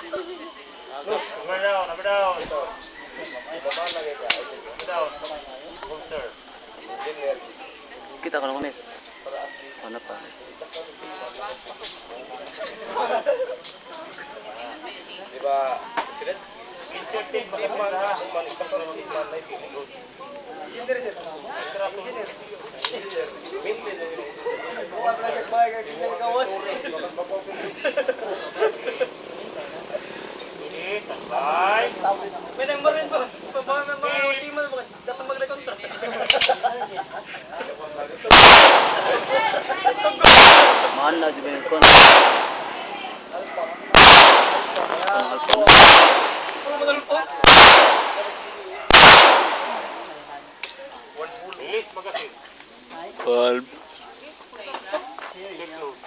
Number down, number down. Number down. Bolster. Kita ko na kumis. Ano pa? Diba, sila? Inserted si man. May number rin ba? Mga siman ba? Dasang magre-contract. Mahal na dyan yung kon. Puro magalupon. Release magazine. Bulb. Check load.